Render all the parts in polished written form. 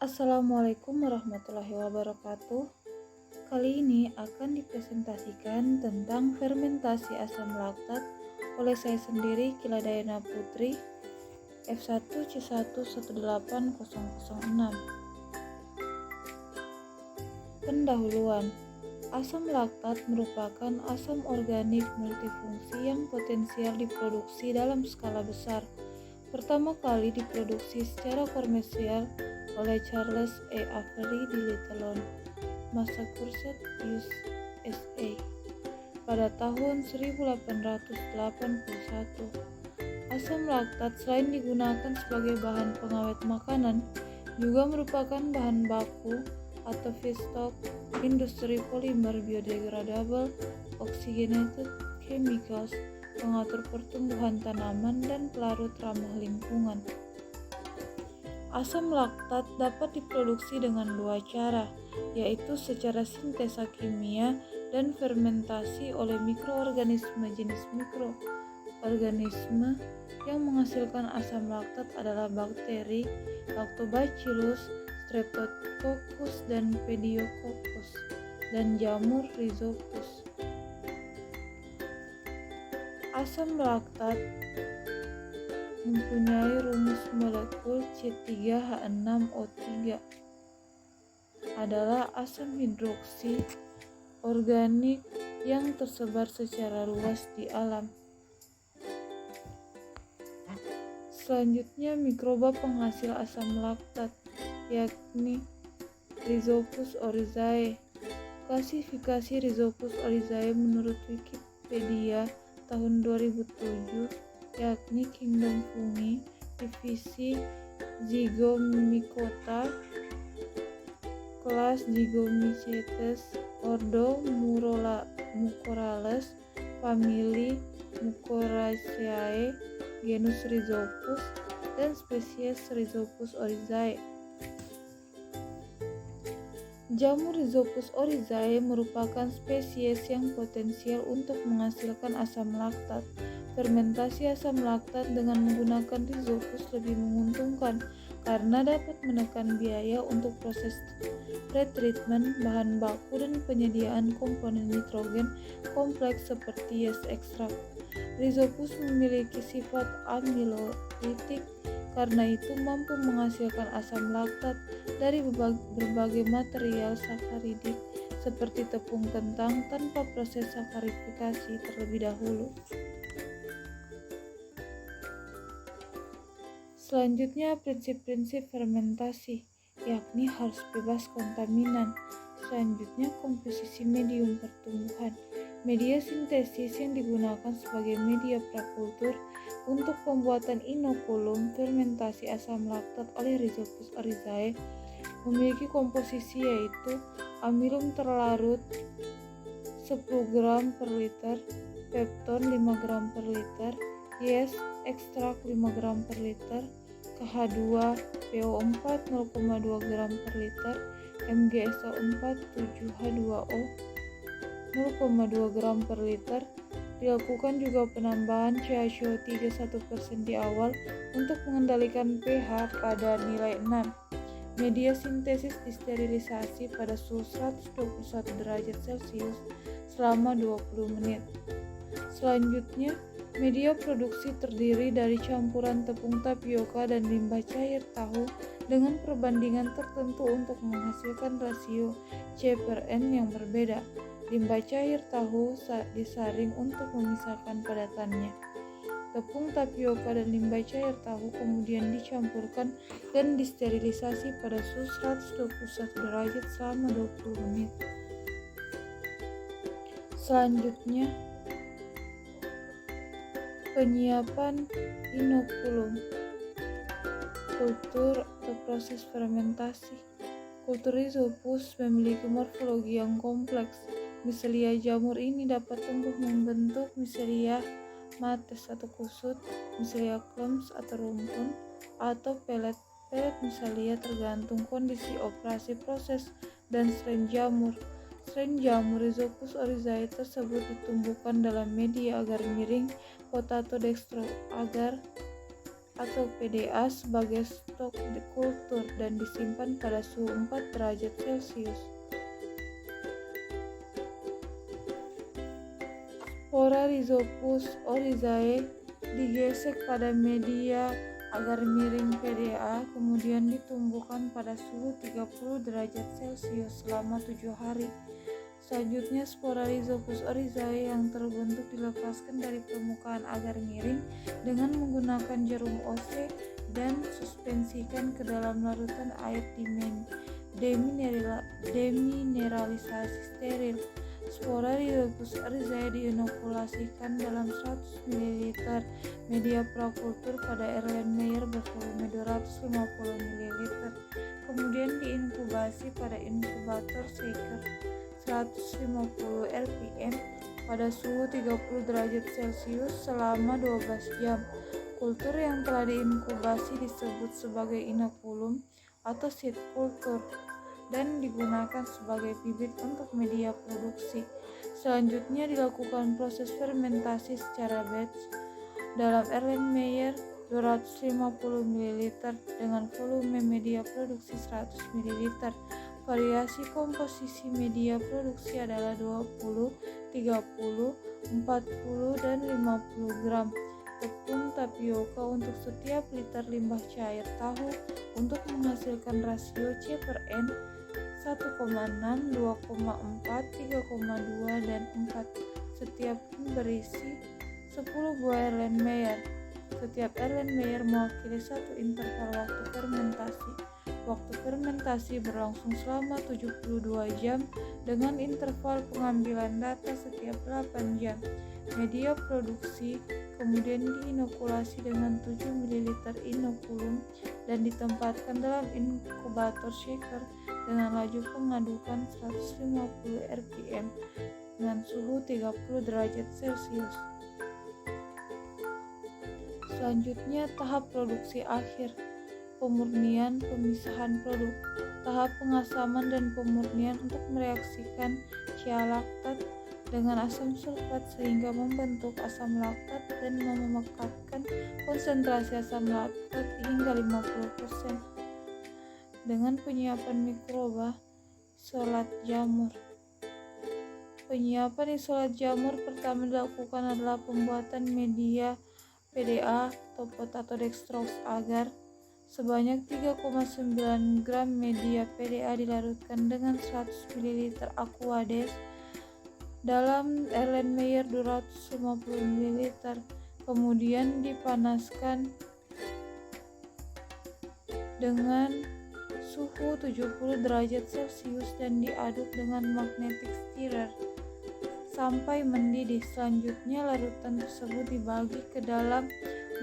Assalamualaikum warahmatullahi wabarakatuh. Kali ini akan dipresentasikan tentang fermentasi asam laktat oleh saya sendiri, Kiladayana Putri, F1C118006. Pendahuluan. Asam laktat merupakan asam organik multifungsi yang potensial diproduksi dalam skala besar. Pertama kali diproduksi secara komersial oleh Charles E. Avery di Littleton, Massachusetts, USA pada tahun 1881. Asam laktat selain digunakan sebagai bahan pengawet makanan, juga merupakan bahan baku atau feedstock industri polimer biodegradable oxygenated chemicals, pengatur pertumbuhan tanaman, dan pelarut ramah lingkungan. Asam laktat dapat diproduksi dengan dua cara, yaitu secara sintesa kimia dan fermentasi oleh mikroorganisme. Jenis mikroorganisme yang menghasilkan asam laktat adalah bakteri Lactobacillus, Streptococcus, dan Pediococcus, dan jamur Rhizopus. Asam laktat mempunyai rumus molekul C3H6O3, adalah asam hidroksi organik yang tersebar secara luas di alam. Selanjutnya, mikroba penghasil asam laktat, yakni Rhizopus oryzae. Klasifikasi Rhizopus oryzae menurut Wikipedia tahun 2007 yakni kingdom fungi, divisi Zygomicota, kelas Zygomycetes, ordo Mucorales, famili Mucoraceae, genus Rhizopus, dan spesies Rhizopus oryzae. Jamur Rhizopus oryzae merupakan spesies yang potensial untuk menghasilkan asam laktat. Fermentasi asam laktat dengan menggunakan Rhizopus lebih menguntungkan karena dapat menekan biaya untuk proses pretreatment bahan baku dan penyediaan komponen nitrogen kompleks seperti yeast extract. Rhizopus memiliki sifat amilolitik, karena itu mampu menghasilkan asam laktat dari berbagai material sakaridik seperti tepung kentang tanpa proses sakarifikasi terlebih dahulu. Selanjutnya, prinsip-prinsip fermentasi, yakni harus bebas kontaminan. Selanjutnya, komposisi medium pertumbuhan. Media sintesis yang digunakan sebagai media prakultur untuk pembuatan inokulum fermentasi asam laktat oleh Rhizopus oryzae memiliki komposisi yaitu amilum terlarut 10 gram per liter, pepton 5 gram per liter, yeast ekstrak 5 gram per liter, KH2 PO4 0,2 gram per liter, MgSO4 7H2O 0,2 gram per liter. Dilakukan juga penambahan CaCO3 1% di awal untuk mengendalikan pH pada nilai 6. Media sintesis disterilisasi pada suhu 121 derajat Celcius selama 20 menit. Selanjutnya, media produksi terdiri dari campuran tepung tapioka dan limbah cair tahu dengan perbandingan tertentu untuk menghasilkan rasio C/N yang berbeda. Limbah cair tahu disaring untuk memisahkan padatannya. Tepung tapioka dan limbah cair tahu kemudian dicampurkan dan disterilisasi pada suhu 121 derajat selama 20 menit. Selanjutnya, penyiapan inokulum. Kultur atau proses fermentasi. Kultur Rhizopus memiliki morfologi yang kompleks. Miselia jamur ini dapat tumbuh membentuk miselia mates atau kusut, miselia clumps atau rumpun, atau pelet miselia tergantung kondisi operasi proses dan strain jamur. Strain jamur Rhizopus oryzae tersebut ditumbuhkan dalam media agar miring potato dextro agar atau PDA sebagai stok kultur dan disimpan pada suhu 4 derajat Celcius. Spora Rhizopus oryzae digesek pada media agar miring PDA, kemudian ditumbuhkan pada suhu 30 derajat Celcius selama 7 hari. Selanjutnya, spora Rhizopus oryzae yang terbentuk dilepaskan dari permukaan agar miring dengan menggunakan jarum OC dan suspensikan ke dalam larutan air demineralisasi steril. Spora Rhizopus oryzae diinokulasikan dalam 100 ml media prakultur pada Erlenmeyer bervolume 250 ml, kemudian diinkubasi pada inkubator shaker 150 rpm pada suhu 30 derajat Celcius selama 12 jam. Kultur yang telah diinkubasi disebut sebagai inokulum atau seed culture dan digunakan sebagai bibit untuk media produksi. Selanjutnya dilakukan proses fermentasi secara batch dalam Erlenmeyer 250 ml dengan volume media produksi 100 ml. Variasi komposisi media produksi adalah 20, 30, 40, dan 50 gram tepung tapioka untuk setiap liter limbah cair tahu untuk menghasilkan rasio C/N 1,6, 2,4, 3,2, dan 4. Setiap pin berisi 10 buah Erlenmeyer. Setiap Erlenmeyer mewakili satu interval waktu fermentasi. Waktu fermentasi berlangsung selama 72 jam dengan interval pengambilan data setiap 8 jam. Media produksi kemudian diinokulasi dengan 7 ml inokulum dan ditempatkan dalam inkubator shaker dengan laju pengadukan 150 rpm dengan suhu 30 derajat Celcius. Selanjutnya, tahap produksi akhir, pemurnian pemisahan produk. Tahap pengasaman dan pemurnian untuk mereaksikan sialaktat dengan asam sulfat sehingga membentuk asam laktat dan memekatkan konsentrasi asam laktat hingga 50%. Dengan penyiapan mikroba isolat jamur. Penyiapan isolat jamur pertama dilakukan adalah pembuatan media PDA atau potato dextrose agar sebanyak 3,9 gram media PDA dilarutkan dengan 100 ml Aquades dalam Erlenmeyer 250 ml, kemudian dipanaskan dengan suhu 70 derajat Celcius dan diaduk dengan magnetic stirrer sampai mendidih. Selanjutnya, larutan tersebut dibagi ke dalam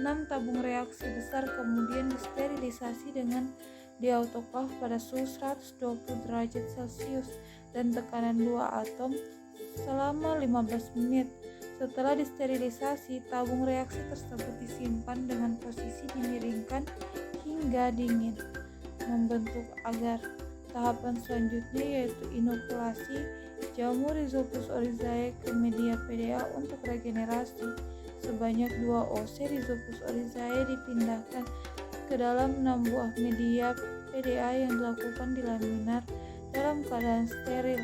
6 tabung reaksi besar, kemudian disterilisasi dengan diautoklaf pada suhu 120 derajat Celcius dan tekanan 2 atom selama 15 menit. Setelah disterilisasi, tabung reaksi tersebut disimpan dengan posisi dimiringkan hingga dingin membentuk agar. Tahapan selanjutnya yaitu inokulasi jamur Rhizopus oryzae ke media PDA untuk regenerasi. Sebanyak 2 OC Rhizopus oryzae dipindahkan ke dalam 6 buah media PDA yang dilakukan di laminar dalam keadaan steril.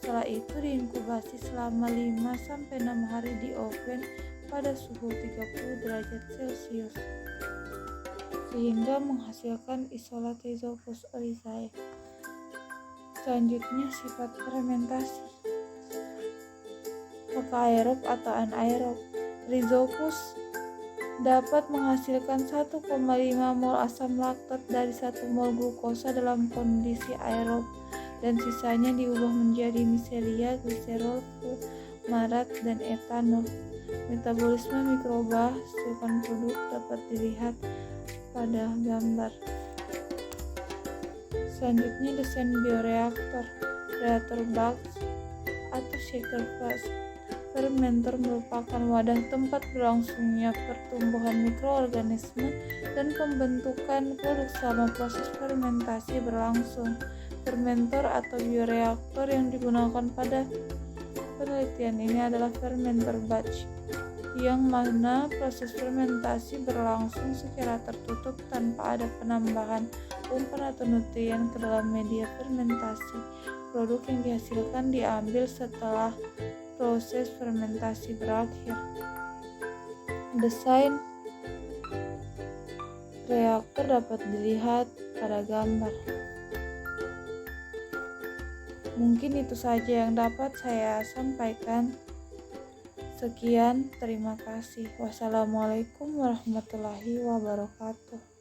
Setelah itu diinkubasi selama 5-6 hari di oven pada suhu 30 derajat Celcius sehingga menghasilkan isolat Rhizopus oryzae. Selanjutnya, sifat fermentasi. Maka aerob atau anaerob. Rhizopus dapat menghasilkan 1,5 mol asam laktat dari 1 mol glukosa dalam kondisi aerob dan sisanya diubah menjadi miselia, gliserol, fumarat, dan etanol. Metabolisme mikroba hasilkan produk dapat dilihat pada gambar. Selanjutnya, desain bioreaktor, reaktor box atau shaker flask. Fermenter merupakan wadah tempat berlangsungnya pertumbuhan mikroorganisme dan pembentukan produk selama proses fermentasi berlangsung. Fermenter atau bioreaktor yang digunakan pada penelitian ini adalah fermenter batch. yang mana proses fermentasi berlangsung secara tertutup tanpa ada penambahan umpan atau nutrien ke dalam media fermentasi. Produk yang dihasilkan diambil setelah proses fermentasi berakhir. Desain reaktor dapat dilihat pada gambar. Mungkin itu saja yang dapat saya sampaikan. Sekian, terima kasih. Wassalamualaikum warahmatullahi wabarakatuh.